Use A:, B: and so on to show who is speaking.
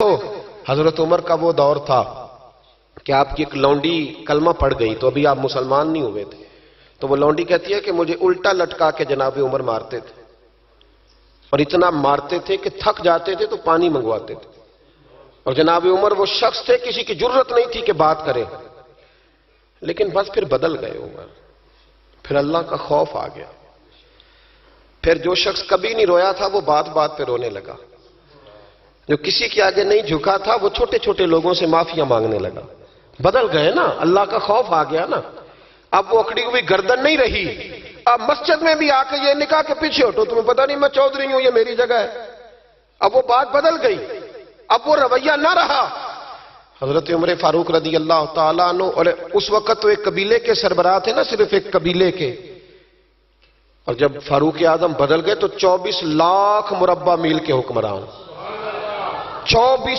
A: دیکھو حضرت عمر کا وہ دور تھا کہ آپ کی ایک لونڈی کلمہ پڑھ گئی تو ابھی آپ مسلمان نہیں ہوئے تھے، تو وہ لونڈی کہتی ہے کہ مجھے الٹا لٹکا کے جناب عمر مارتے تھے، اور اتنا مارتے تھے کہ تھک جاتے تھے تو پانی منگواتے تھے، اور جناب عمر وہ شخص تھے کسی کی جرت نہیں تھی کہ بات کرے، لیکن بس پھر بدل گئے عمر، پھر اللہ کا خوف آ گیا، پھر جو شخص کبھی نہیں رویا تھا وہ بات بات پہ رونے لگا، جو کسی کے آگے نہیں جھکا تھا وہ چھوٹے چھوٹے لوگوں سے معافیاں مانگنے لگا، بدل گئے نا، اللہ کا خوف آ گیا نا، اب وہ اکڑی ہوئی گردن نہیں رہی، اب مسجد میں بھی آ کے یہ نکاح کے پیچھے ہٹو، تمہیں پتہ نہیں میں چودھری ہوں، یہ میری جگہ ہے، اب وہ بات بدل گئی، اب وہ رویہ نہ رہا۔ حضرت عمر فاروق رضی اللہ تعالیٰ عنہ، اور اس وقت تو ایک قبیلے کے سربراہ تھے نا، صرف ایک قبیلے کے، اور جب فاروق اعظم بدل گئے تو 24 لاکھ مربع میل کے حکمران، 24